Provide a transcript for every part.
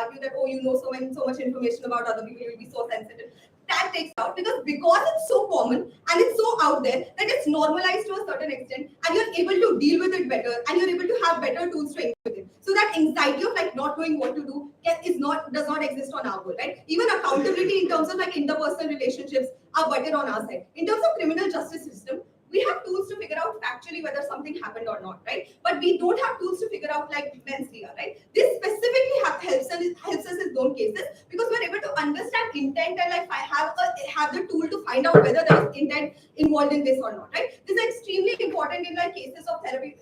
argue that, oh, you know so much information about other people, you'll be so sensitive. That takes out because it's so common and it's so out there that it's normalized to a certain extent, and you're able to deal with it better, and you're able to have better tools to engage with it. So that anxiety of like not knowing what to do does not exist on our board, right? Even accountability in terms of like interpersonal relationships are better on our side. In terms of criminal justice system, we have tools to figure out factually whether something happened or not, right? But we don't have tools to figure out like mens rea, right? This specifically helps us in those cases because we're able to understand intent, and like I have the tool to find out whether there is intent involved in this or not, right? This is extremely important in like cases of therapy,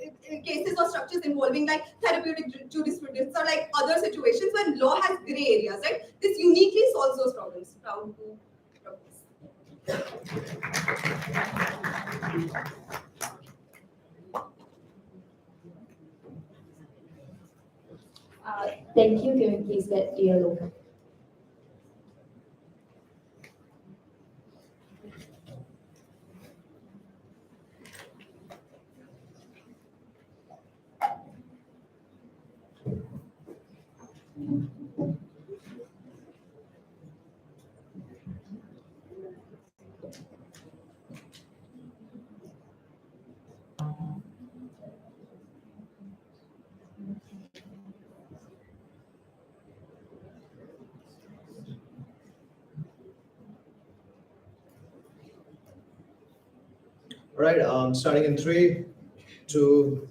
cases or structures involving like therapeutic jurisprudence or like other situations when law has gray areas, right? This uniquely solves those problems. Proud to Thank you. Can we please get the yellow? All right, starting in 3, 2,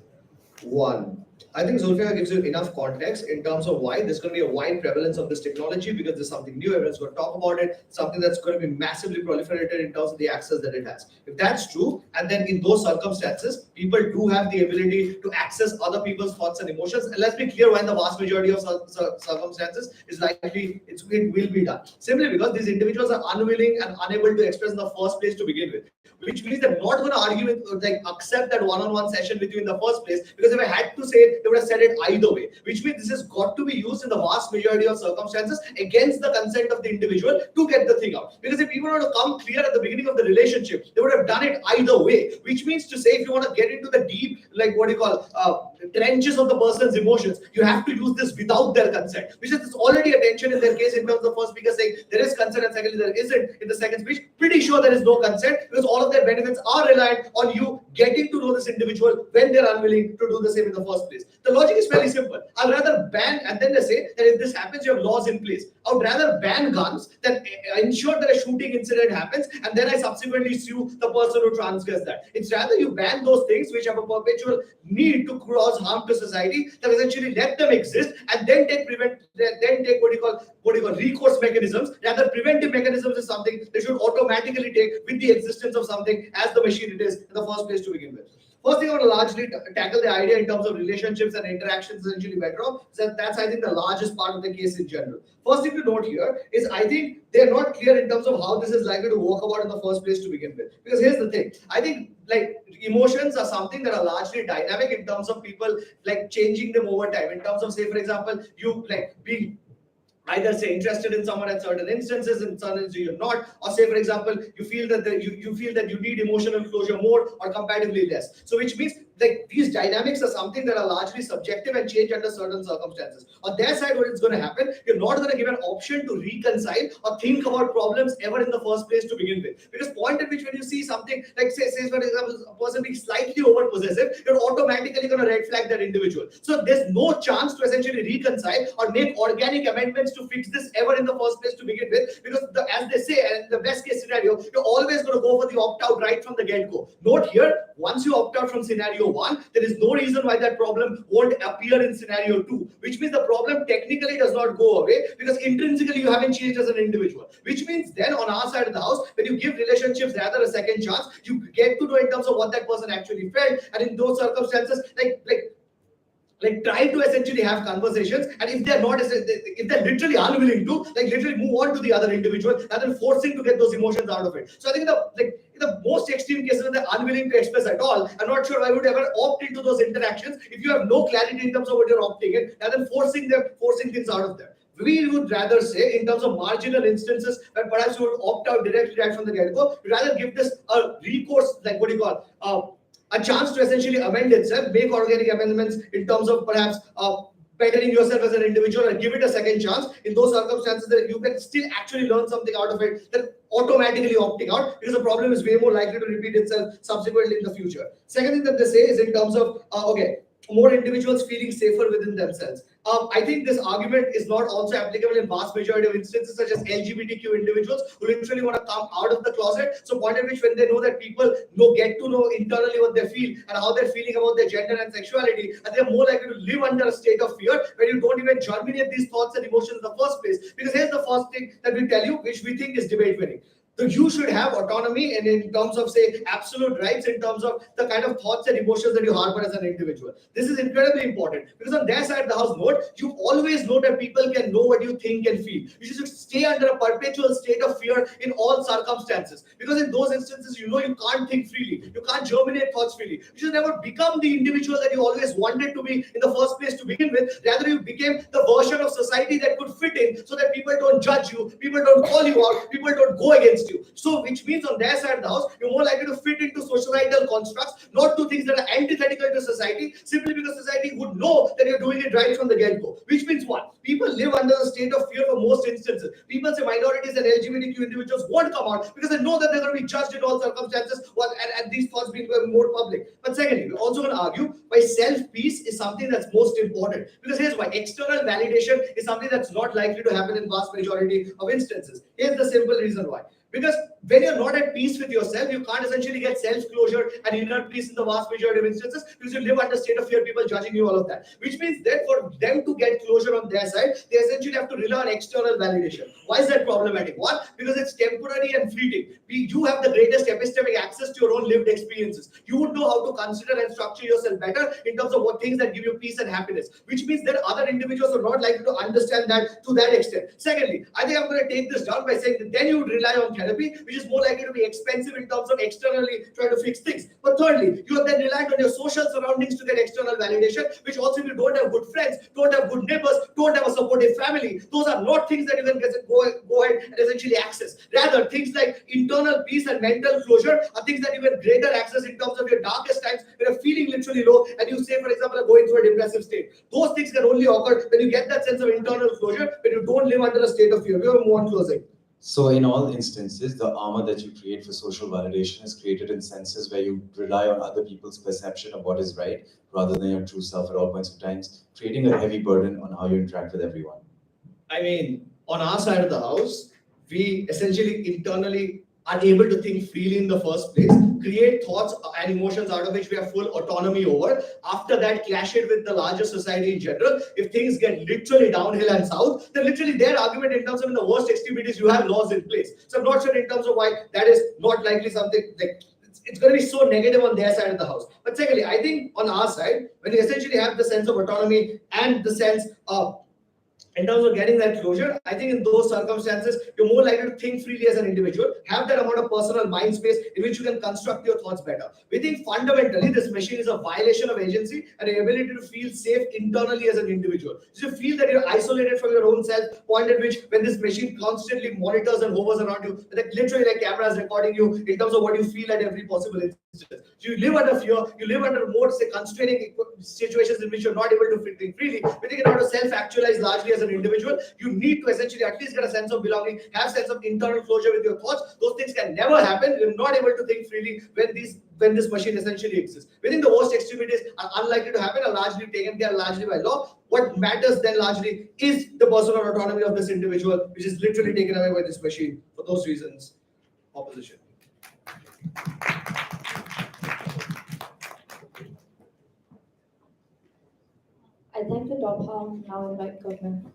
1. I think Zulfiya gives you enough context in terms of why there's going to be a wide prevalence of this technology, because there's something new, everyone's going to talk about it, something that's going to be massively proliferated in terms of the access that it has. If that's true, and then in those circumstances, people do have the ability to access other people's thoughts and emotions. And let's be clear, when the vast majority of circumstances is likely, it will be done. Simply because these individuals are unwilling and unable to express in the first place to begin with. Which means they're not going to argue with, like, accept that one-on-one session with you in the first place, because if I had to say it, they would have said it either way. Which means this has got to be used in the vast majority of circumstances against the consent of the individual to get the thing out. Because if people want to come clear at the beginning of the relationship, they would have done it either way. Which means to say, if you want to get into the deep, like what do you call, trenches of the person's emotions, you have to use this without their consent. Which is already a tension in their case in terms of the first speaker saying there is consent and secondly there isn't in the second speech. Pretty sure there is no consent because all of their benefits are reliant on you getting to know this individual when they're unwilling to do the same in the first place. The logic is fairly simple. I'd rather ban, and then they say that if this happens, you have laws in place. I would rather ban guns than ensure that a shooting incident happens and then I subsequently sue the person who transgressed that. It's rather you ban those things which have a perpetual need to cause harm to society, that essentially let them exist and then take what you call recourse mechanisms. Rather, preventive mechanisms is something they should automatically take with the existence of something as the machine it is in the first place to begin with. First thing I want to largely tackle the idea in terms of relationships and interactions essentially better off. So that's, I think, the largest part of the case in general. First thing to note here is I think they're not clear in terms of how this is likely to work about in the first place to begin with. Because here's the thing. I think like emotions are something that are largely dynamic in terms of people like changing them over time. In terms of, say, for example, you like being either say interested in someone at certain instances, in certain instances you're not, or say for example you feel that you feel that you need emotional closure more or comparatively less. So which means like these dynamics are something that are largely subjective and change under certain circumstances. On their side, what is going to happen, you're not going to give an option to reconcile or think about problems ever in the first place to begin with. Because point at which when you see something like say for example a person being slightly over possessive, you're automatically going to red flag that individual. So there's no chance to essentially reconcile or make organic amendments to fix this ever in the first place to begin with, because as they say, in the best case scenario, you're always going to go for the opt-out right from the get-go. Note here, once you opt out from scenario 1, there is no reason why that problem won't appear in scenario 2, which means the problem technically does not go away because intrinsically you haven't changed as an individual. Which means then on our side of the house, when you give relationships rather a second chance, you get to know in terms of what that person actually felt, and in those circumstances, like try to essentially have conversations, and if they're not, if they're literally unwilling to, like literally move on to the other individual rather than forcing to get those emotions out of it. So I think in the most extreme cases when they're unwilling to express at all, I'm not sure I would ever opt into those interactions if you have no clarity in terms of what you're opting in, rather than forcing things out of them. We would rather say in terms of marginal instances where perhaps you would opt out directly right from the get-go, rather give this a recourse, like what do you call, a chance to essentially amend itself, make organic amendments in terms of perhaps bettering yourself as an individual and give it a second chance, in those circumstances that you can still actually learn something out of it, then automatically opting out, because the problem is way more likely to repeat itself subsequently in the future. Second thing that they say is in terms of more individuals feeling safer within themselves. I think this argument is not also applicable in vast majority of instances, such as LGBTQ individuals who literally want to come out of the closet. So point at which when they know that people get to know internally what they feel and how they're feeling about their gender and sexuality, and they're more likely to live under a state of fear where you don't even germinate these thoughts and emotions in the first place. Because here's the first thing that we tell you, which we think is debate winning. So you should have autonomy, and in terms of, say, absolute rights, in terms of the kind of thoughts and emotions that you harbor as an individual. This is incredibly important, because on their side of the house note, you always know that people can know what you think and feel. You should stay under a perpetual state of fear in all circumstances, because in those instances, you know you can't think freely, you can't germinate thoughts freely. You should never become the individual that you always wanted to be in the first place to begin with. Rather, you became the version of society that could fit in, so that people don't judge you, people don't call you out, people don't go against you. So which means on their side of the house, you're more likely to fit into societal constructs, not to things that are antithetical to society, simply because society would know that you're doing it right from the get-go. Which means what? People live under a state of fear for most instances. People say minorities and LGBTQ individuals won't come out because they know that they're going to be judged in all circumstances, and these thoughts being more public. But secondly, we're also going to argue why self-peace is something that's most important. Because here's why. External validation is something that's not likely to happen in vast majority of instances. Here's the simple reason why. Because when you're not at peace with yourself, you can't essentially get self-closure and inner peace in the vast majority of instances, because you live under a state of fear, people judging you, all of that. Which means that for them to get closure on their side, they essentially have to rely on external validation. Why is that problematic? One, because it's temporary and fleeting. You have the greatest epistemic access to your own lived experiences. You would know how to consider and structure yourself better in terms of what things that give you peace and happiness. Which means that other individuals are not likely to understand that to that extent. Secondly, I think I'm going to take this down by saying that then you would rely on therapy, which is more likely to be expensive in terms of externally trying to fix things. But thirdly, you are then reliant on your social surroundings to get external validation, which also, if you don't have good friends, don't have good neighbors, don't have a supportive family, those are not things that you can go ahead and essentially access. Rather, things like internal peace and mental closure are things that you get greater access in terms of your darkest times, when you're feeling literally low and you say, for example, going through a depressive state. Those things can only occur when you get that sense of internal closure, when you don't live under a state of fear. We have more closing. So in all instances, the armor that you create for social validation is created in senses where you rely on other people's perception of what is right rather than your true self at all points of times, creating a heavy burden on how you interact with everyone. I mean, on our side of the house, we essentially internally are able to think freely in the first place, create thoughts and emotions out of which we have full autonomy over. After that, clash it with the larger society in general. If things get literally downhill and south, then literally their argument in terms of in the worst extremities, you have laws in place. So I'm not sure in terms of why that is not likely something like it's going to be so negative on their side of the house. But secondly, I think on our side, when you essentially have the sense of autonomy and the sense of in terms of getting that closure, I think in those circumstances, you're more likely to think freely as an individual, have that amount of personal mind space in which you can construct your thoughts better. We think fundamentally this machine is a violation of agency and the ability to feel safe internally as an individual. So you feel that you're isolated from your own self, point at which when this machine constantly monitors and hovers around you, like literally like cameras recording you in terms of what you feel at every possible instance. So you live under fear, you live under more, say, constraining situations in which you're not able to think freely. We think in order to self-actualize largely as an individual, you need to essentially at least get a sense of belonging, have sense of internal closure with your thoughts. Those things can never happen. You're not able to think freely when this machine essentially exists. We think the worst extremities are unlikely to happen, are largely taken care largely by law. What matters then largely is the personal autonomy of this individual, which is literally taken away by this machine. For those reasons, opposition. I thank the top half. Now invite government.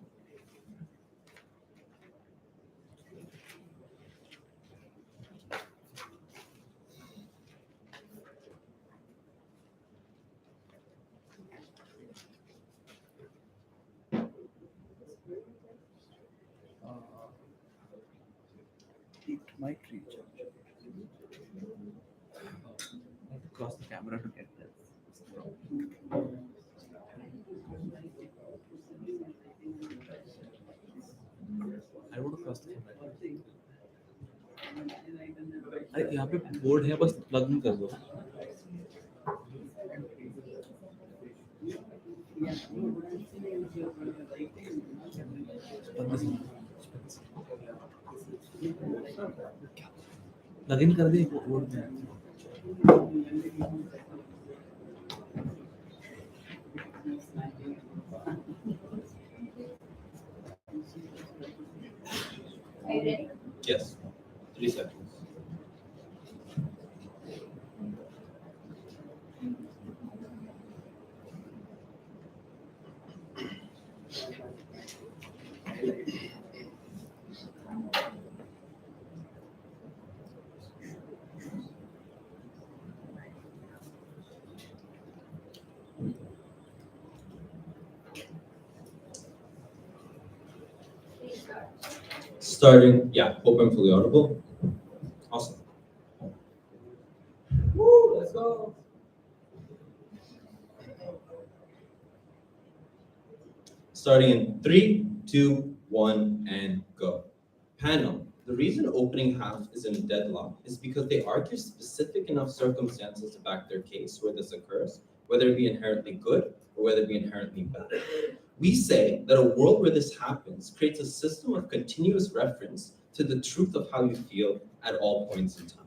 It might reach out. I have to cross the camera to get this. I want to cross the camera. अरे यहाँ पे board है बस plug in कर दो. Login कर दे board में Are you ready? Yes, 3 seconds. Starting, yeah, hope I'm fully audible. Awesome. Woo, let's go. Starting in 3, 2, 1, and go. Panel, the reason opening half is in deadlock is because they argue specific enough circumstances to back their case where this occurs, whether it be inherently good or whether it be inherently bad. We say that a world where this happens creates a system of continuous reference to the truth of how you feel at all points in time.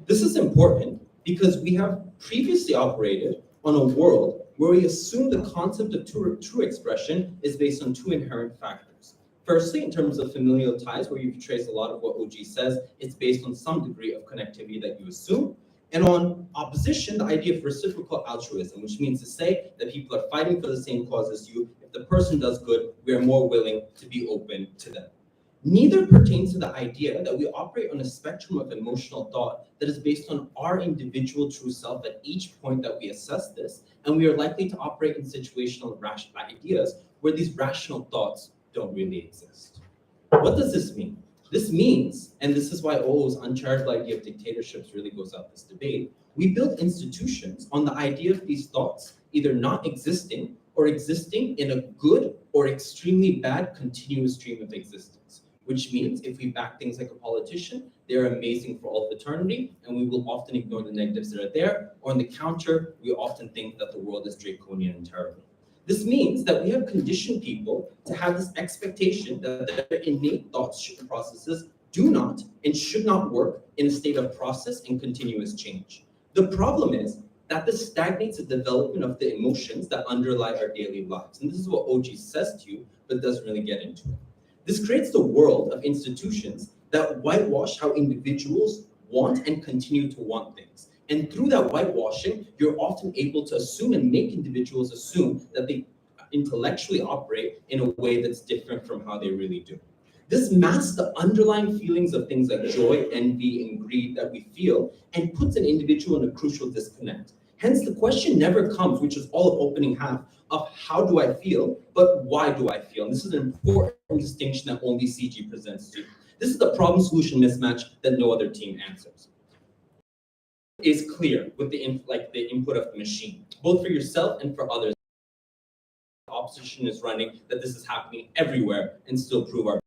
This is important because we have previously operated on a world where we assume the concept of true expression is based on 2 inherent factors. Firstly, in terms of familial ties, where you've traced a lot of what OG says, it's based on some degree of connectivity that you assume. And on opposition, the idea of reciprocal altruism, which means to say that people are fighting for the same cause as you. If the person does good, we are more willing to be open to them. Neither pertains to the idea that we operate on a spectrum of emotional thought that is based on our individual true self at each point that we assess this, and we are likely to operate in situational rational ideas where these rational thoughts don't really exist. What does this mean? This means, and this is why O's uncharitable idea of dictatorships really goes out this debate, we build institutions on the idea of these thoughts either not existing or existing in a good or extremely bad continuous stream of existence. Which means if we back things like a politician, they're amazing for all of eternity, and we will often ignore the negatives that are there, or on the counter, we often think that the world is draconian and terrible. This means that we have conditioned people to have this expectation that their innate thoughts processes do not and should not work in a state of process and continuous change. The problem is that this stagnates the development of the emotions that underlie our daily lives. And this is what OG says to you, but doesn't really get into it. This creates the world of institutions that whitewash how individuals want and continue to want things. And through that whitewashing, you're often able to assume and make individuals assume that they intellectually operate in a way that's different from how they really do. This masks the underlying feelings of things like joy, envy, and greed that we feel and puts an individual in a crucial disconnect. Hence, the question never comes, which is all of opening half, of how do I feel, but why do I feel? And this is an important distinction that only CG presents to you. This is the problem-solution mismatch that no other team answers. Is clear with the input of the machine, both for yourself and for others. Opposition is running that this is happening everywhere and still prove our.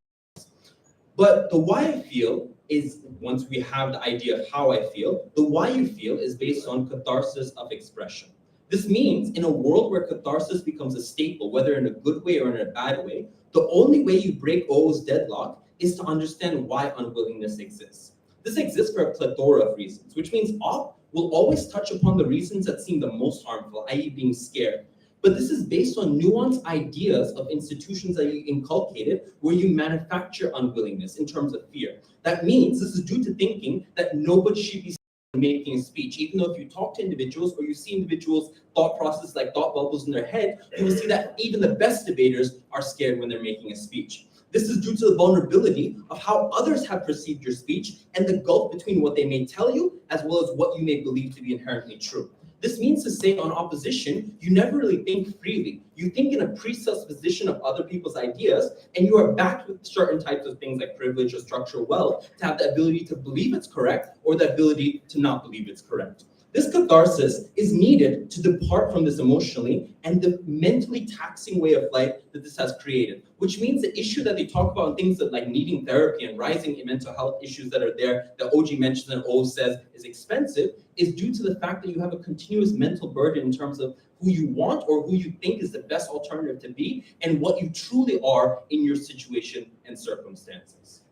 But the why I feel is, once we have the idea of how I feel, the why you feel is based on catharsis of expression. This means in a world where catharsis becomes a staple, whether in a good way or in a bad way, the only way you break O's deadlock is to understand why unwillingness exists. This exists for a plethora of reasons, which means op will always touch upon the reasons that seem the most harmful, i.e. being scared. But this is based on nuanced ideas of institutions that you inculcated where you manufacture unwillingness in terms of fear. That means this is due to thinking that nobody should be making a speech, even though if you talk to individuals or you see individuals' thought process like thought bubbles in their head, you will see that even the best debaters are scared when they're making a speech. This is due to the vulnerability of how others have perceived your speech and the gulf between what they may tell you as well as what you may believe to be inherently true. This means to say on opposition, you never really think freely. You think in a presupposition of other people's ideas, and you are backed with certain types of things like privilege or structural wealth to have the ability to believe it's correct or the ability to not believe it's correct. This catharsis is needed to depart from this emotionally and the mentally taxing way of life that this has created, which means the issue that they talk about in things that like needing therapy and rising in mental health issues that are there, that OG mentions and O says is expensive, is due to the fact that you have a continuous mental burden in terms of who you want or who you think is the best alternative to be, and what you truly are in your situation and circumstances.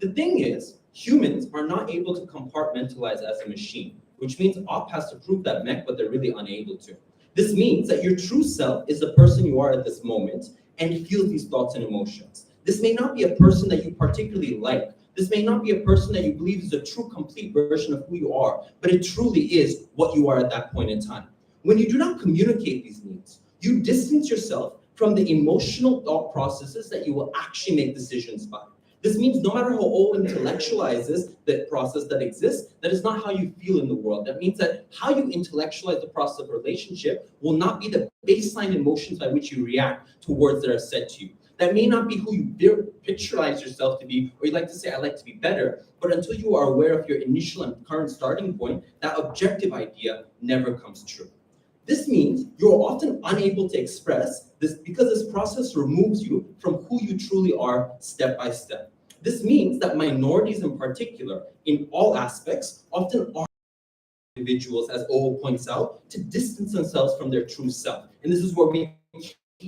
The thing is, humans are not able to compartmentalize as a machine, which means op has to prove that mech, but they're really unable to. This means that your true self is the person you are at this moment and feels these thoughts and emotions. This may not be a person that you particularly like. This may not be a person that you believe is a true, complete version of who you are, but it truly is what you are at that point in time. When you do not communicate these needs, you distance yourself from the emotional thought processes that you will actually make decisions by. This means no matter how O intellectualizes the process that exists, that is not how you feel in the world. That means that how you intellectualize the process of relationship will not be the baseline emotions by which you react to words that are said to you. That may not be who you picturize yourself to be, or you like to say, I like to be better, but until you are aware of your initial and current starting point, that objective idea never comes true. This means you're often unable to express this because this process removes you from who you truly are step by step. This means that minorities in particular, in all aspects, often are individuals, as O points out, to distance themselves from their true self. And this is where we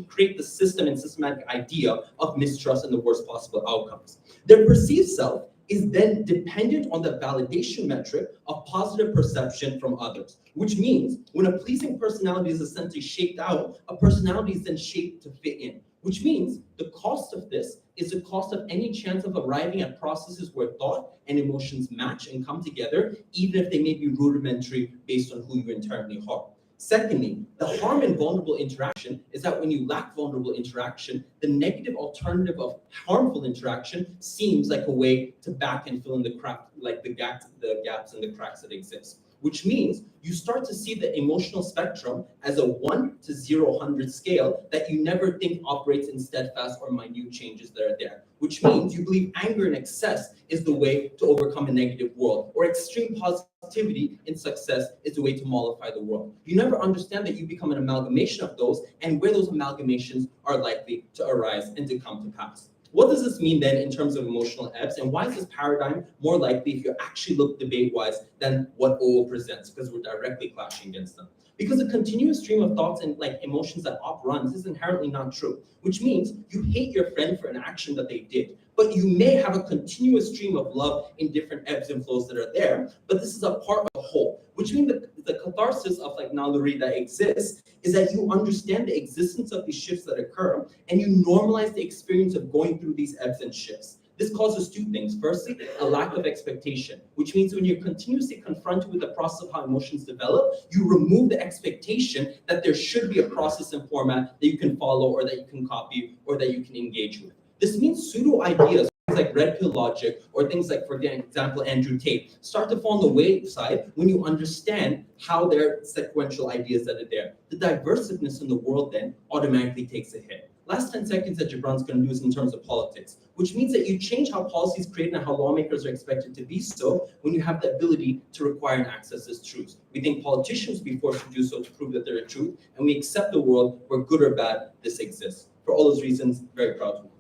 create the system and systematic idea of mistrust and the worst possible outcomes. Their perceived self is then dependent on the validation metric of positive perception from others, which means when a pleasing personality is essentially shaped out, a personality is then shaped to fit in, which means the cost of this is the cost of any chance of arriving at processes where thought and emotions match and come together, even if they may be rudimentary based on who you internally are. Secondly, the harm in vulnerable interaction is that when you lack vulnerable interaction, the negative alternative of harmful interaction seems like a way to back and fill in the crack, like the gaps and the cracks that exist. Which means you start to see the emotional spectrum as a 1 to 0, 100 scale that you never think operates in steadfast or minute changes that are there. Which means you believe anger in excess is the way to overcome a negative world, or extreme positivity in success is the way to mollify the world. You never understand that you become an amalgamation of those, and where those amalgamations are likely to arise and to come to pass. What does this mean then in terms of emotional ebbs, and why is this paradigm more likely if you actually look debate-wise than what OO presents, because we're directly clashing against them? Because a continuous stream of thoughts and emotions that op runs is inherently not true, which means you hate your friend for an action that they did, but you may have a continuous stream of love in different ebbs and flows that are there, but this is a part of the whole, which means that the catharsis of Naluri that exists is that you understand the existence of these shifts that occur, and you normalize the experience of going through these ebbs and shifts. This causes two things. Firstly, a lack of expectation, which means when you're continuously confronted with the process of how emotions develop, you remove the expectation that there should be a process and format that you can follow or that you can copy or that you can engage with. This means pseudo ideas, things like red pill logic, or things like, for example, Andrew Tate, start to fall on the wayside when you understand how there are sequential ideas that are there. The diversiveness in the world then automatically takes a hit. Last 10 seconds that Gibran's going to do is in terms of politics, which means that you change how policy is created and how lawmakers are expected to be so when you have the ability to require and access this truth. We think politicians will be forced to do so to prove that they're a truth, and we accept the world where good or bad, this exists. For all those reasons, very proud to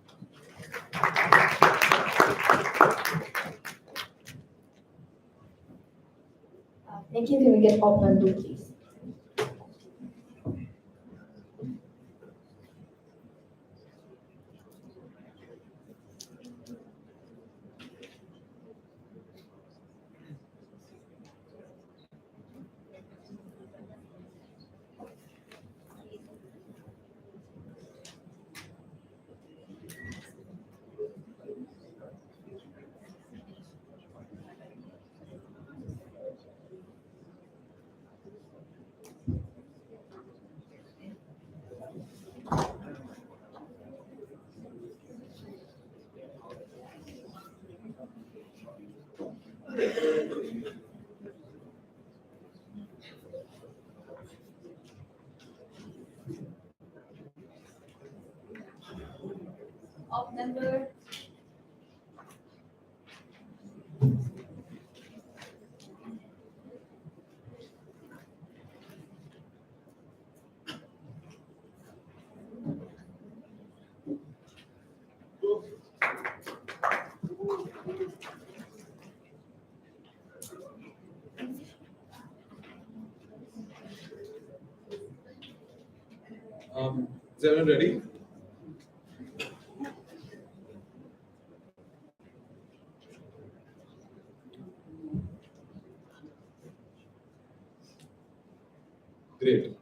Thank you. Can we get op number 2, please? Op number Is everyone ready? Great.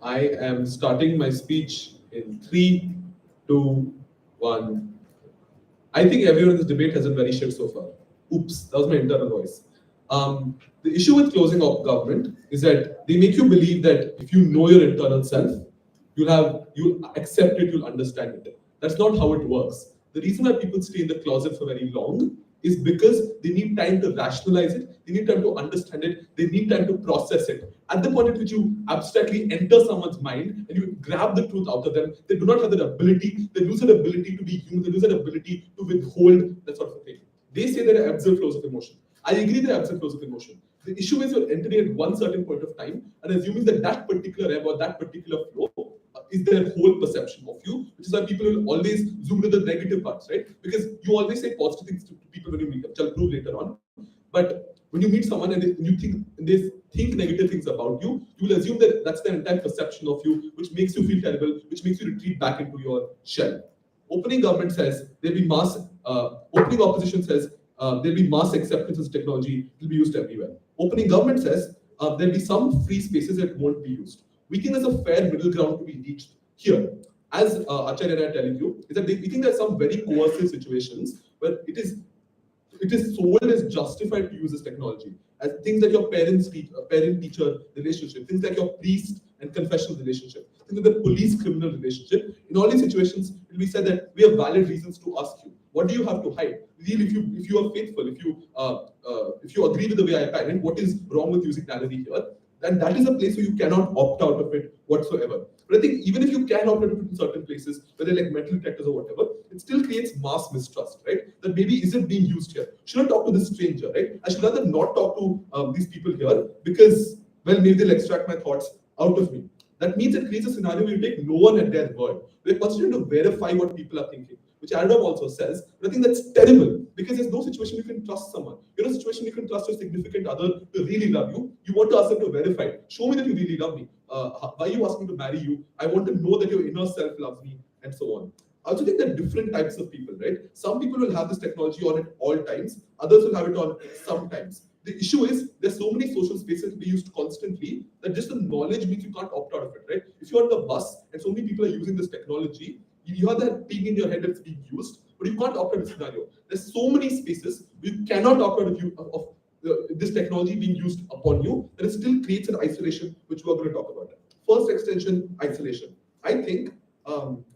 I am starting my speech in 3, 2, 1. I think everyone in this debate has been very shit so far. Oops, that was my internal voice. The issue with closing up government is that they make you believe that if you know your internal self, you'll accept it, you'll understand it. That's not how it works. The reason why people stay in the closet for very long is because they need time to rationalize it, they need time to understand it, they need time to process it. At the point at which you abstractly enter someone's mind and you grab the truth out of them, they do not have that ability, they lose that ability to be human, they lose that ability to withhold that sort of thing. They say there are ebbs and flows of emotion. I agree there are ebbs and flows of emotion. The issue is you're entering at one certain point of time and assuming that that particular ebb or that particular flow is their whole perception of you, which is why people will always zoom to the negative parts, right? Because you always say positive things to people when you meet them, which I'll prove later on. But when you meet someone and they think negative things about you, you will assume that that's their entire perception of you, which makes you feel terrible, which makes you retreat back into your shell. Opening government says there'll be mass, opening opposition says there'll be mass acceptance of technology, it will be used everywhere. Opening government says there'll be some free spaces that won't be used. We think there's a fair middle ground to be reached here. As Acharya and I are telling you, is that we think there's some very coercive situations where it is sold as justified to use this technology. As things like your parent-teacher relationship, things like your priest and confessional relationship, things like the police-criminal relationship. In all these situations, it will be said that we have valid reasons to ask you. What do you have to hide? Really, if you are faithful, if you agree with the way I parent, what is wrong with using nality here? And that is a place where you cannot opt out of it whatsoever. But I think even if you can opt out of it in certain places, whether like mental detectors or whatever, it still creates mass mistrust, right? That maybe is it being used here? Should I talk to this stranger, right? I should rather not talk to these people here because, well, maybe they'll extract my thoughts out of me. That means it creates a scenario where you take no one at their word. We're constantly to verify what people are thinking, which Adam also says. But I think that's terrible because there's no situation you can trust someone. You're in a situation you can trust your significant other to really love you. You want to ask them to verify it. Show me that you really love me. Why are you asking me to marry you? I want to know that your inner self loves me, and so on. I also think there are different types of people, right? Some people will have this technology on at all times. Others will have it on sometimes. The issue is there's so many social spaces to be used constantly that just the knowledge means you can't opt out of it, right? If you're on the bus and so many people are using this technology, you have that ping in your head that's being used, but you can't opt out of the scenario. There's so many spaces you cannot opt out of this technology being used upon you, that it still creates an isolation, which we're going to talk about. First extension, isolation. I think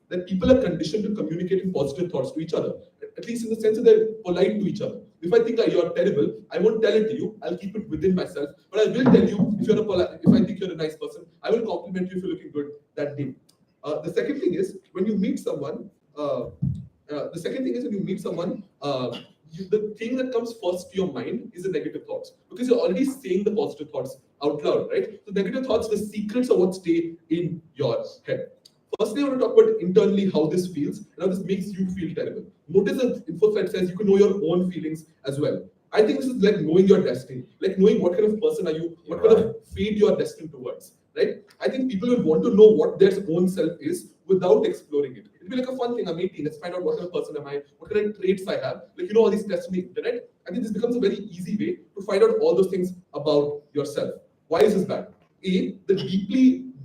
that people are conditioned to communicating positive thoughts to each other, at least in the sense that they're polite to each other. If I think you're terrible, I won't tell it to you. I'll keep it within myself. But I will tell you if I think you're a nice person, I will compliment you if you're looking good that day. The second thing is when you meet someone. The thing that comes first to your mind is the negative thoughts, because you're already saying the positive thoughts out loud, right? So negative thoughts, the secrets of what stay in your head. Firstly, I want to talk about internally how this feels and how this makes you feel terrible. Notice that info thread says you can know your own feelings as well. I think this is like knowing your destiny, like knowing what kind of person are you, what kind of fate you are destined towards, right? I think people will want to know what their own self is without exploring it. It'll be like a fun thing. I'm 18. Let's find out what kind of person am I, what kind of traits I have. Like, all these tests on the internet. I think this becomes a very easy way to find out all those things about yourself. Why is this bad? A, the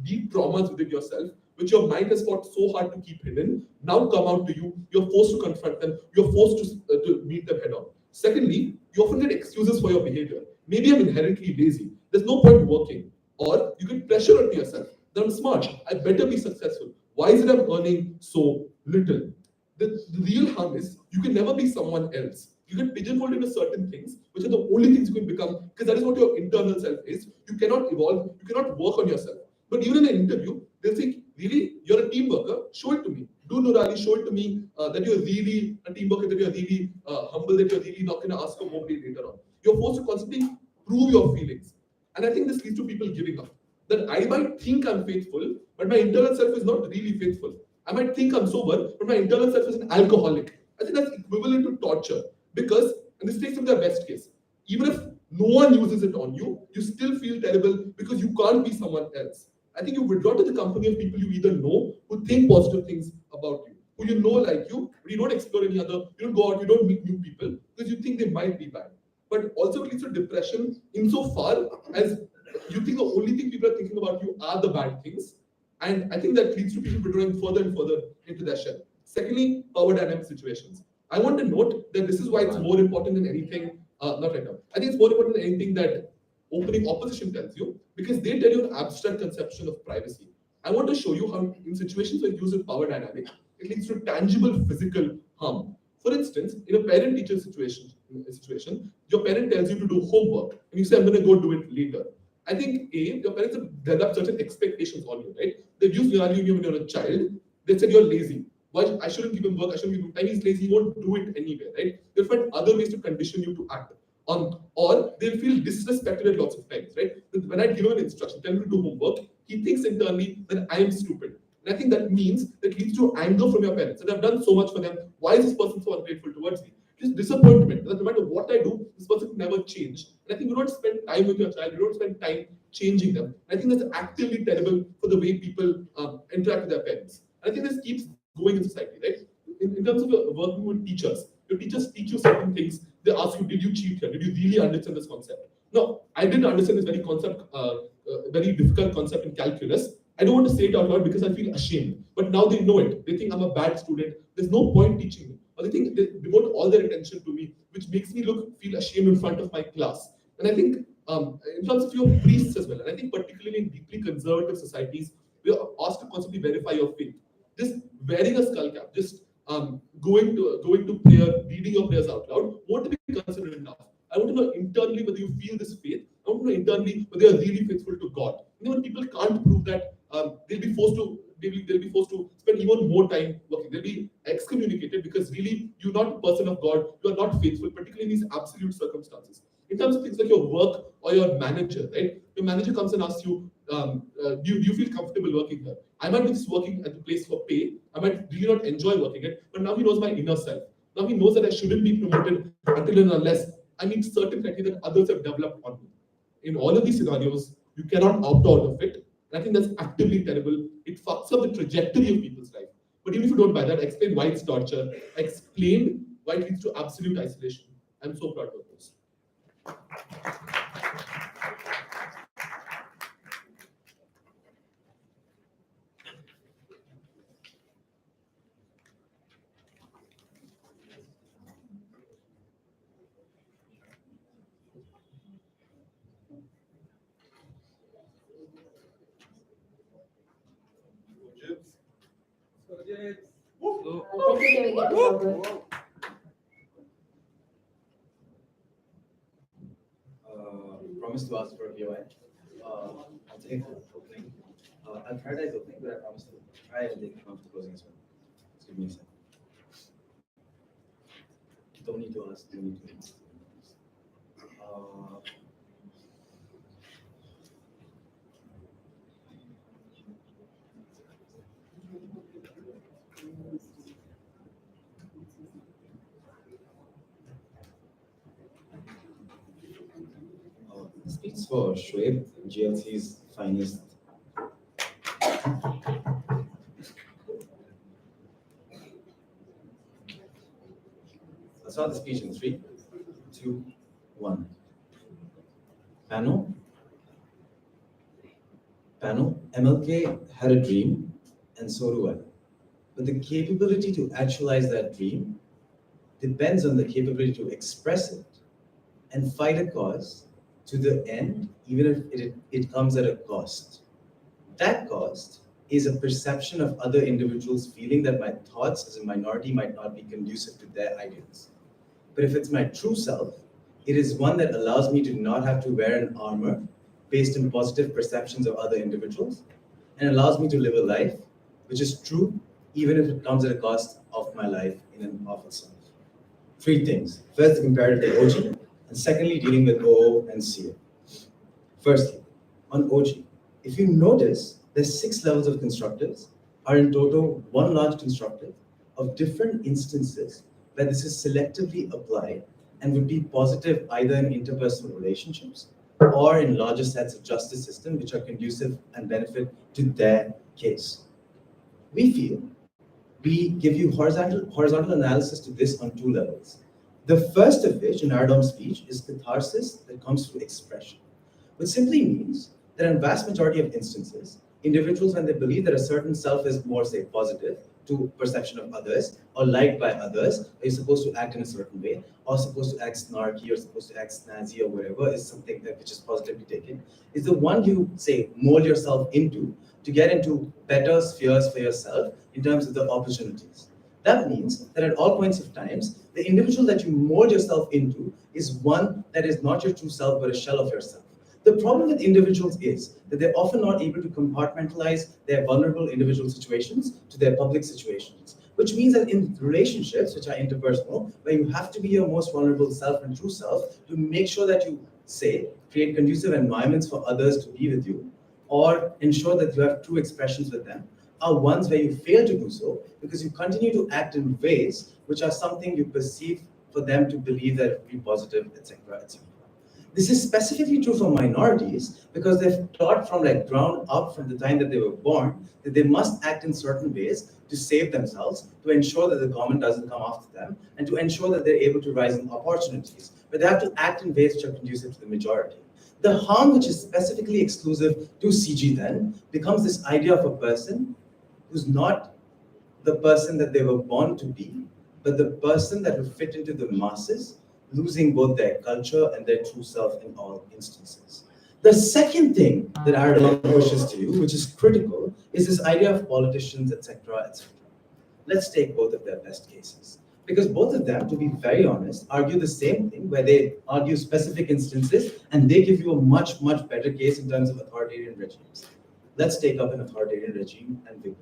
deep traumas within yourself, which your mind has fought so hard to keep hidden, now come out to you. You're forced to confront them. You're forced to meet them head on. Secondly, you often get excuses for your behavior. Maybe I'm inherently lazy. There's no point working. Or you get pressure onto yourself. That I'm smart. I better be successful. Why is it I'm earning so little? The real harm is you can never be someone else. You get pigeonholed into certain things, which are the only things you can become, because that is what your internal self is. You cannot evolve. You cannot work on yourself. But even in an interview, they'll say, really, you're a team worker? Show it to me. Do Nurali, show it to me that you're really a team worker, that you're really humble, that you're really not going to ask for more pay later on. You're forced to constantly prove your feelings. And I think this leads to people giving up. That I might think I'm faithful, but my internal self is not really faithful. I might think I'm sober, but my internal self is an alcoholic. I think that's equivalent to torture. Because, and this takes them to their best case, even if no one uses it on you, you still feel terrible because you can't be someone else. I think you withdraw to the company of people you either know who think positive things about you, who you know like you, but you don't explore any other, you don't go out, you don't meet new people because you think they might be bad. But also it leads to depression insofar as you think the only thing people are thinking about you are the bad things. And I think that leads to people withdrawing further and further into their shell. Secondly, power dynamic situations. I want to note that this is why it's more important than anything, not right now. I think it's more important than anything that opening opposition tells you, because they tell you an abstract conception of privacy. I want to show you how in situations where you use a power dynamic, it leads to tangible physical harm. For instance, in a parent-teacher situation, your parent tells you to do homework, and you say, I'm going to go do it later. I think your parents have developed certain expectations on you, right? They've used value you when you're a child. They said you're lazy. Why I shouldn't give him work? I shouldn't give him time. He's lazy. He won't do it anyway, right? They'll find other ways to condition you to act on, or they'll feel disrespected at lots of times, right? When I give him an instruction, tell him to do homework, he thinks internally that I am stupid. And I think that means that leads to anger from your parents. And I've done so much for them. Why is this person so ungrateful towards me? Just disappointment that no matter what I do, this person can never change. And I think you don't spend time with your child, you don't spend time changing them. And I think that's actively terrible for the way people interact with their parents. And I think this keeps going in society, right? In terms of working with teachers, your teachers teach you certain things. They ask you, did you cheat here? Did you really understand this concept? No, I didn't understand this very difficult concept in calculus. I don't want to say it out loud because I feel ashamed. But now they know it. They think I'm a bad student. There's no point teaching me. Or they think they devote all their attention to me, which makes me feel ashamed in front of my class. And I think in terms of your priests as well, and I think particularly in deeply conservative societies, we are asked to constantly verify your faith. Just wearing a skull cap, just going to prayer, reading your prayers out loud, won't be considered enough. I want to know internally whether you feel this faith. I want to know internally whether you are really faithful to God. And when people can't prove that, they'll be forced to spend even more time working. They'll be excommunicated because really you're not a person of God. You are not faithful, particularly in these absolute circumstances. In terms of things like your work or your manager, right? Your manager comes and asks you, do you feel comfortable working here? I might be just working at the place for pay. I might really not enjoy working it, but now he knows my inner self. Now he knows that I shouldn't be promoted until and unless I meet certain criteria that others have developed on me. In all of these scenarios, you cannot opt out of it. And I think that's actively terrible. It fucks up the trajectory of people's life. But even if you don't buy that, I explained why it's torture. I explained why it leads to absolute isolation. I'm so proud of this. So, Thank you, giving it to Robert. Promise to ask for a POI. I'll take opening. I'll prioritize opening, but I promise to try and take one for closing as well. Just give me a second. Don't need to ask. Don't need to ask. This speaks for Shoaib, GLC's finest. I'll start the speech in 3, 2, 1. Panel, MLK had a dream, and so do I. But the capability to actualize that dream depends on the capability to express it and fight a cause to the end, even if it comes at a cost. That cost is a perception of other individuals feeling that my thoughts as a minority might not be conducive to their ideals. But if it's my true self, it is one that allows me to not have to wear an armor based on positive perceptions of other individuals, and allows me to live a life which is true, even if it comes at a cost of my life in and of itself. 3 things. First, the comparative to OG, and secondly, dealing with OO and CA. Firstly, on OG, if you notice, there's 6 levels of constructives, are in total 1 large constructive of different instances where this is selectively applied and would be positive either in interpersonal relationships or in larger sets of justice system which are conducive and benefit to their case. We feel we give you horizontal analysis to this on two levels. The first of which, in Ardham's speech, is catharsis that comes through expression, which simply means that in vast majority of instances, individuals, when they believe that a certain self is more, say, positive to perception of others, or liked by others, or you're supposed to act in a certain way, or supposed to act snarky, or supposed to act snazzy, or whatever is something that which is positively taken, is the one you, say, mold yourself into to get into better spheres for yourself in terms of the opportunities. That means that at all points of times, the individual that you mold yourself into is one that is not your true self, but a shell of yourself. The problem with individuals is that they're often not able to compartmentalize their vulnerable individual situations to their public situations, which means that in relationships, which are interpersonal, where you have to be your most vulnerable self and true self to make sure that you, say, create conducive environments for others to be with you, or ensure that you have true expressions with them, are ones where you fail to do so because you continue to act in ways which are something you perceive for them to believe that it will be positive, etc., etc. This is specifically true for minorities because they've taught from like ground up from the time that they were born that they must act in certain ways to save themselves, to ensure that the government doesn't come after them, and to ensure that they're able to rise in opportunities. But they have to act in ways which are conducive to the majority. The harm which is specifically exclusive to CG then becomes this idea of a person who's not the person that they were born to be, but the person that will fit into the masses, losing both their culture and their true self in all instances. The second thing that Ardham pushes to you, which is critical, is this idea of politicians, etc., etc. Let's take both of their best cases. Because both of them, to be very honest, argue the same thing, where they argue specific instances, and they give you a much, much better case in terms of authoritarian regimes. Let's take up an authoritarian regime and Vigor.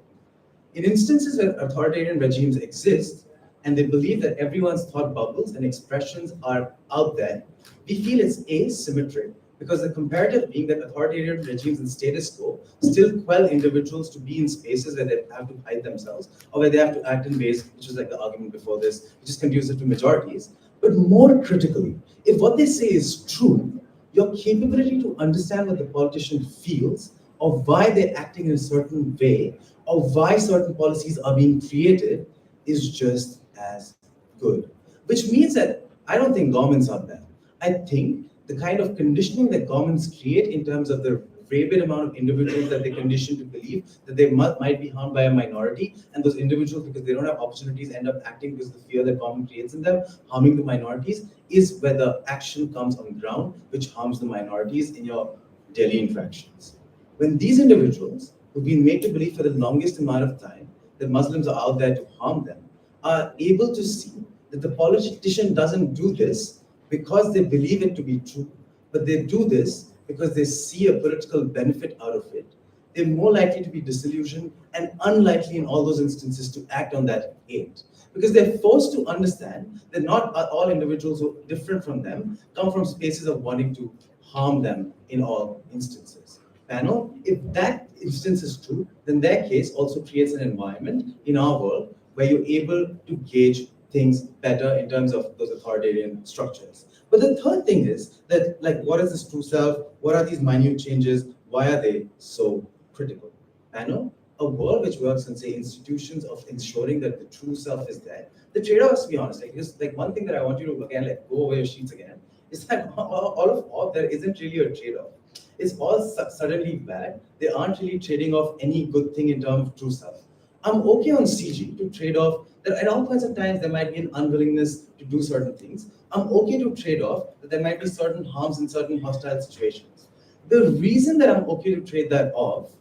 In instances where authoritarian regimes exist, and they believe that everyone's thought bubbles and expressions are out there, we feel it's asymmetric because the comparative being that authoritarian regimes and status quo still quell individuals to be in spaces where they have to hide themselves or where they have to act in ways, which is like the argument before this, which is conducive to majorities. But more critically, if what they say is true, your capability to understand what the politician feels or why they're acting in a certain way or why certain policies are being created is just as good. Which means that I don't think governments are bad. I think the kind of conditioning that governments create in terms of the rabid amount of individuals that they condition to believe that they might be harmed by a minority, and those individuals, because they don't have opportunities, end up acting because of the fear that government creates in them, harming the minorities, is where the action comes on the ground, which harms the minorities in your daily interactions. When these individuals, who've been made to believe for the longest amount of time that Muslims are out there to harm them, are able to see that the politician doesn't do this because they believe it to be true, but they do this because they see a political benefit out of it, they're more likely to be disillusioned and unlikely in all those instances to act on that hate. Because they're forced to understand that not all individuals who are different from them come from spaces of wanting to harm them in all instances. Panel, if that instance is true, then their case also creates an environment in our world where you're able to gauge things better in terms of those authoritarian structures. But the third thing is that, like, what is this true self? What are these minute changes? Why are they so critical? Panel, a world which works on, say, institutions of ensuring that the true self is there. The trade-off is, to be honest, like one thing that I want you to, again, like go over your sheets again, is that all there isn't really a trade-off. It's all suddenly bad. They aren't really trading off any good thing in terms of true self. I'm okay on CG to trade off that at all points of times there might be an unwillingness to do certain things. I'm okay to trade off that there might be certain harms in certain hostile situations. The reason that I'm okay to trade that off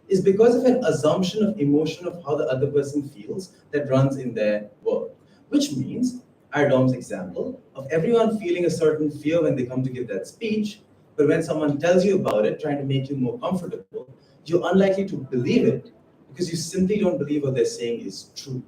is because of an assumption of emotion of how the other person feels that runs in their world. Which means, Ardham's example of everyone feeling a certain fear when they come to give that speech, but when someone tells you about it, trying to make you more comfortable, you're unlikely to believe it because you simply don't believe what they're saying is true.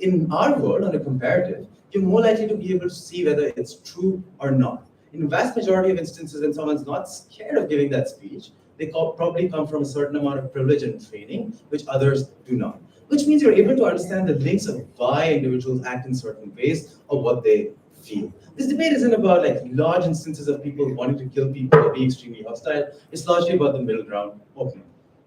In our world, on a comparative, you're more likely to be able to see whether it's true or not. In the vast majority of instances, when someone's not scared of giving that speech, they probably come from a certain amount of privilege and training, which others do not. Which means you're able to understand the links of why individuals act in certain ways or what they feel. This debate isn't about like large instances of people wanting to kill people or being extremely hostile. It's largely about the middle ground, opening.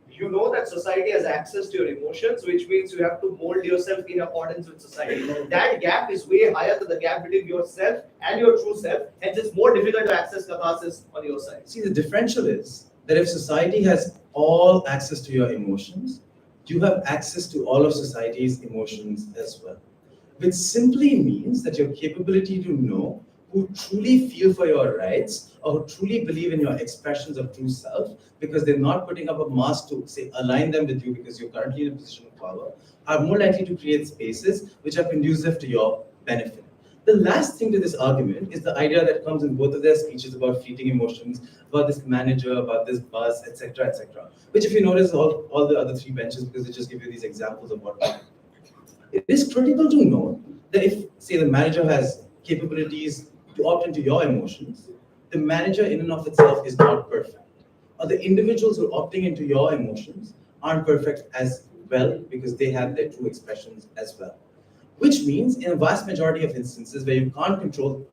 You know that society has access to your emotions, which means you have to mold yourself in accordance with society. That gap is way higher than the gap between yourself and your true self, and it's more difficult to access catharsis on your side. See, the differential is that if society has all access to your emotions, you have access to all of society's emotions as well. Which simply means that your capability to know who truly feel for your rights or who truly believe in your expressions of true self because they're not putting up a mask to say align them with you because you're currently in a position of power are more likely to create spaces which are conducive to your benefit. The last thing to this argument is the idea that comes in both of their speeches about fleeting emotions, about this manager, about this bus, etc., etc. Which, if you notice, all the other three benches, because they just give you these examples of what. It is critical to note that if, say, the manager has capabilities to opt into your emotions, the manager in and of itself is not perfect. Or the individuals who are opting into your emotions aren't perfect as well because they have their true expressions as well. Which means in a vast majority of instances where you can't control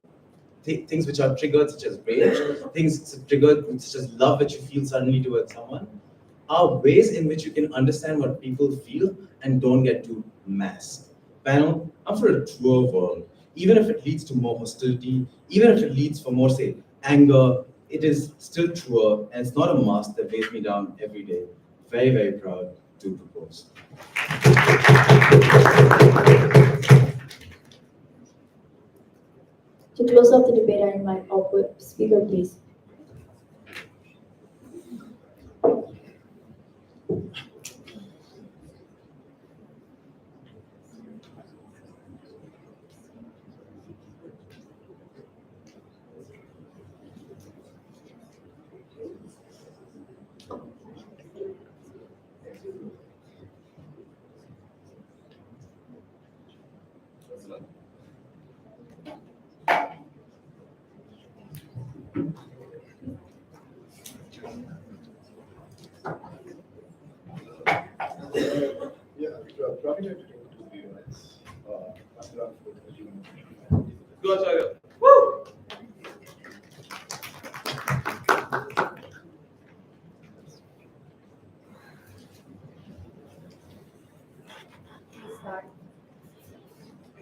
things which are triggered, such as rage, things triggered such as love that you feel suddenly towards someone, are ways in which you can understand what people feel and don't get too masked. Panel, I'm for a truer world. Even if it leads to more hostility, even if it leads for more, say, anger, it is still truer, and it's not a mask that weighs me down every day. Very, very proud to propose. To close off the debate, I invite our speaker, please. Probably going to take 2 minutes. After around 4:30 minutes. Go, Acharya.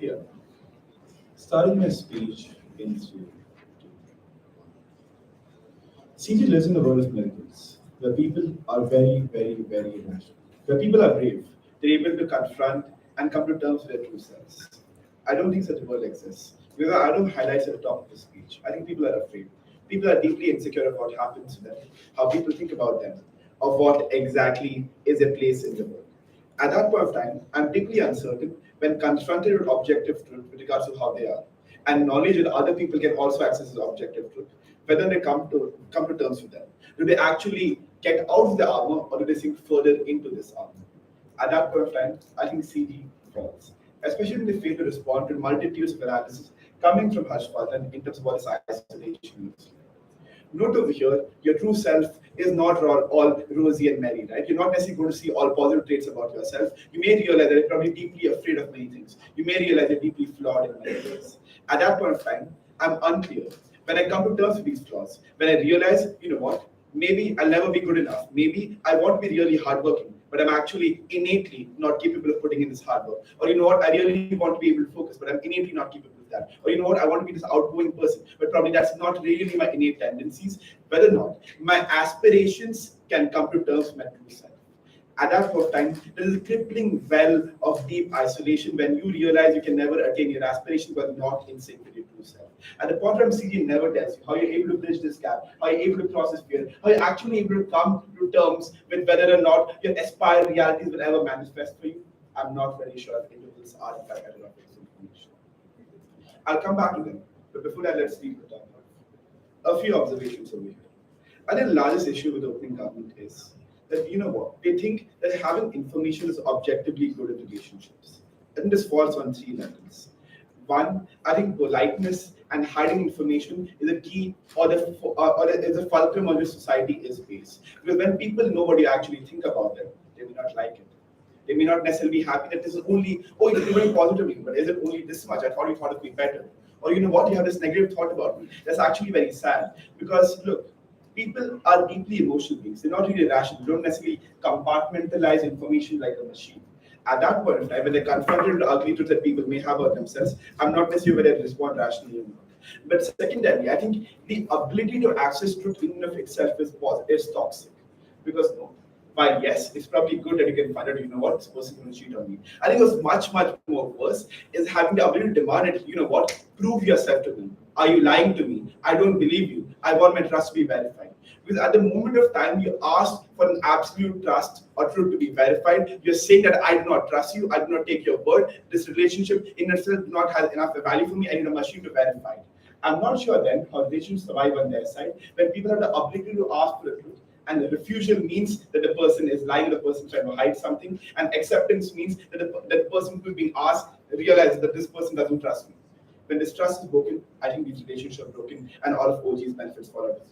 Yeah. Starting my speech in 3, 2. CG lives in the world of miracles, where people are very, very, very irrational. Where people are brave, they're able to confront and come to terms with their true selves. I don't think such a world exists. Because I don't highlight at the top of the speech. I think people are afraid. People are deeply insecure of what happens to them, how people think about them, of what exactly is their place in the world. At that point of time, I'm deeply uncertain when confronted with objective truth with regards to how they are, and knowledge that other people can also access this objective truth, whether they come to terms with them. Do they actually get out of the armor, or do they sink further into this armor? At that point of time, I think CD falls, especially when they fail to respond to multitudes of analysis coming from Harshvardhan in terms of what this isolation looks like. Note over here, your true self is not all rosy and merry, right? You're not necessarily going to see all positive traits about yourself. You may realize that you're probably deeply afraid of many things. You may realize you're deeply flawed in many ways. At that point of time, I'm unclear. When I come to terms with these flaws, when I realize, you know what, maybe I'll never be good enough. Maybe I want to be really hardworking, but I'm actually innately not capable of putting in this hard work. Or you know what, I really want to be able to focus, but I'm innately not capable of that. Or you know what, I want to be this outgoing person, but probably that's not really my innate tendencies. Whether or not my aspirations can come to terms with my true self. At that point of time, there is a crippling well of deep isolation when you realize you can never attain your aspirations but not in sync with your true self. At the point of time, CG never tells you how you're able to bridge this gap, how you're able to process fear, how you're actually able to come to terms with whether or not your aspired realities will ever manifest for you. I'm not very sure if individuals are in fact enough of this information. I'll come back to them, but before that, let's leave the top one. A few observations over here. I think the largest issue with the opening government is that, you know what, they think that having information is objectively good in relationships. And this falls on 3 levels. One, I think politeness and hiding information is a key or is a fulcrum on which society is based. Because when people know what you actually think about them, they may not like it. They may not necessarily be happy that this is only, oh, you're doing positively, but is it only this much? I thought you thought it'd be better. or you know what, you have this negative thought about me. That's actually very sad, because look, people are deeply emotional beings. They're not really rational. They don't necessarily compartmentalize information like a machine. At that point in time, when they're confronted with the ugly truths that people may have about themselves, I'm not necessarily whether they respond rationally or not. But secondarily, I think the ability to access truth in and of itself is toxic. Because no, while yes, it's probably good that you can find out, you know what, this person is going to cheat on me. I think what's much, much more worse is having the ability to demand it, you know what, prove yourself to me. Are you lying to me? I don't believe you. I want my trust to be verified. Because at the moment of time you ask for an absolute trust or truth to be verified, you're saying that I do not trust you, I do not take your word. This relationship in itself does not have enough value for me. I need a machine to verify it. I'm not sure then how relationships survive on their side when people have the ability to ask for the truth. And the refusal means that the person is lying, the person is trying to hide something, and acceptance means that the person who is being asked realizes that this person doesn't trust me. When this trust is broken, I think these relationships are broken, and all of OG's benefits fall out.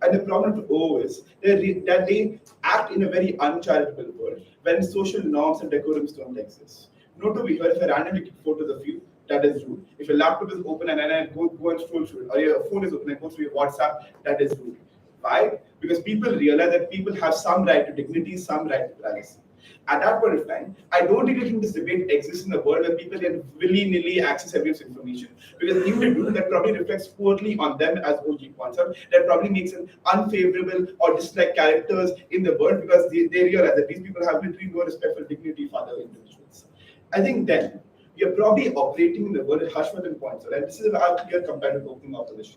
And the problem with O is that they act in a very uncharitable world when social norms and decorums don't exist. Note over here, if I randomly click photos of you, that is rude. If your laptop is open and I go and scroll through it, or your phone is open and go through your WhatsApp, that is rude. Why? Because people realize that people have some right to dignity, some right to privacy. At that point of time, I don't really think this debate exists in a world where people can willy-nilly access everyone's information. Because if they do, that probably reflects poorly on them, as OG points out. That probably makes them unfavorable or disliked characters in the world, because they realize that these people have literally no respect for dignity of other individuals. I think then, we are probably operating in the world that Harshvardhan points out, and this is how clear compared to opening opposition.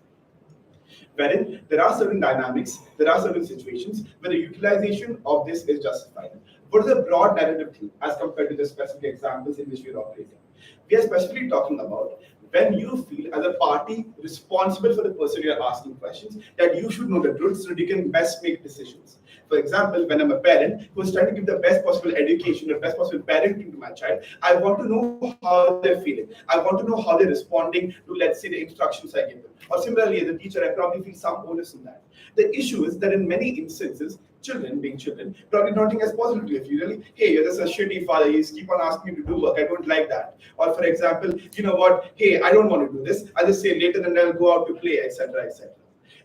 Wherein there are certain dynamics, there are certain situations where the utilization of this is justified. What is the broad narrative thing as compared to the specific examples in which we are operating? We are specifically talking about when you feel as a party responsible for the person you are asking questions, that you should know the truth so that you can best make decisions. For example, when I'm a parent who is trying to give the best possible education, the best possible parenting to my child, I want to know how they're feeling. I want to know how they're responding to, let's say, the instructions I give them. Or similarly, as a teacher, I probably feel some onus in that. The issue is that in many instances, children, being children, probably don't think as positively of you. Really, hey, you're just a shitty father. You keep on asking me to do work. I don't like that. Or for example, you know what? Hey, I don't want to do this. I'll just say later, and I'll go out to play, etc., etc.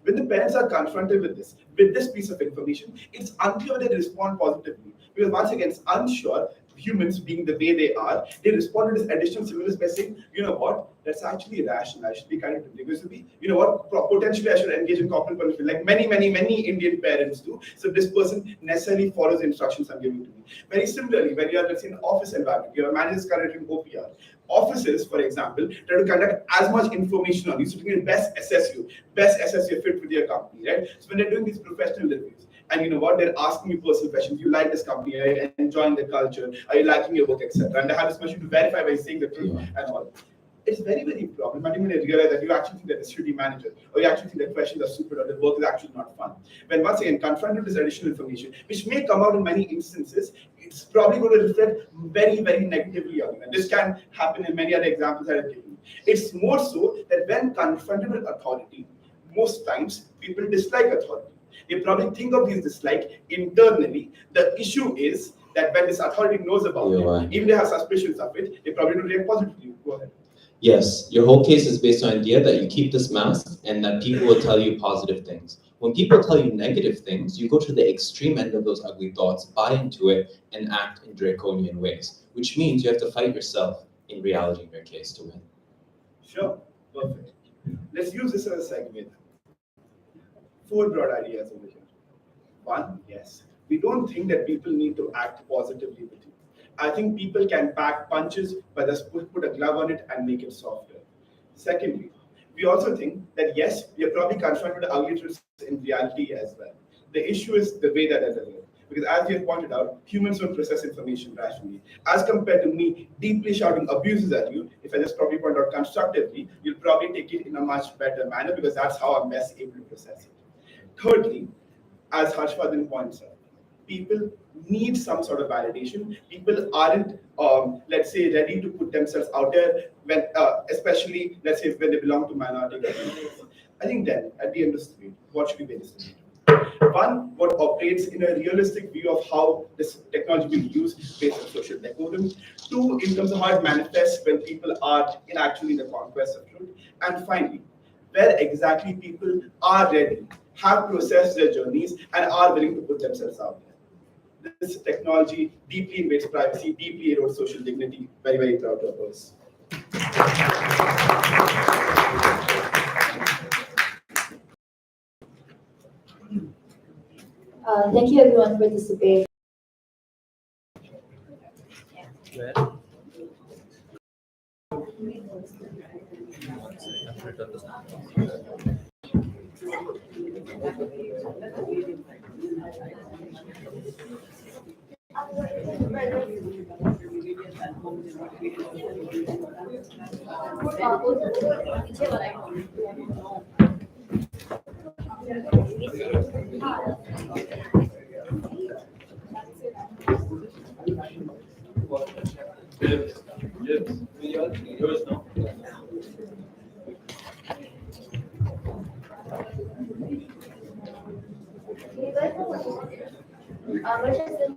When the parents are confronted with this piece of information, it's unclear whether they respond positively. Because once again, it's unsure. Humans being the way they are, they respond to this additional stimulus by saying, you know what, that's actually rational. I should be kind of ambiguous to be, you know what, potentially I should engage in corporate punishment, like many Indian parents do. So this person necessarily follows the instructions I'm giving to me. Very similarly, when you are, let's say, in an office environment, your manager is conducting OPR. Offices, for example, try to conduct as much information on you so they can best assess your fit with your company, right? So when they're doing these professional reviews, and you know what, they're asking you personal questions. You like this company? Are you enjoying the culture? Are you liking your work, etc.? And they have this machine to verify by saying the truth and all. It's very, very problematic when they realize that you actually think that it's shitty manager, or you actually think that questions are stupid, or the work is actually not fun. When once again confronted with this additional information, which may come out in many instances, it's probably going to reflect very, very negatively on you. And this can happen in many other examples that I've given. It's more so that when confronted with authority, most times people dislike authority. They probably think of these dislike internally. The issue is that when this authority knows about it, even they have suspicions of it, they probably don't react positively. Go ahead. Yes, your whole case is based on the idea that you keep this mask and that people will tell you positive things. When people tell you negative things, you go to the extreme end of those ugly thoughts, buy into it, and act in draconian ways, which means you have to fight yourself in reality in your case to win. Sure, perfect. Let's use this as a segue. 4 broad ideas over here. 1, yes, we don't think that people need to act positively with you. I think people can pack punches, but just put a glove on it and make it softer. Secondly, we also think that yes, we are probably confronted with ugly truths in reality as well. The issue is the way that is delivered. Because as you have pointed out, humans don't process information rationally. As compared to me deeply shouting abuses at you, if I just probably point out constructively, you'll probably take it in a much better manner because that's how I'm best able to process it. Thirdly, as Harshvardhan points out, people need some sort of validation. People aren't, let's say, ready to put themselves out there, when, especially, let's say, when they belong to minority communities. I think then, at the end of the day, what should we base this on? One, what operates in a realistic view of how this technology will be used based on social decorum. Two, in terms of how it manifests when people are actually in the conquest of truth. And finally, where exactly people are ready, have processed their journeys, and are willing to put themselves out there. This technology deeply invades privacy, deeply erodes social dignity. Very, very proud to oppose. Thank you everyone for this debate. Where? I've written this.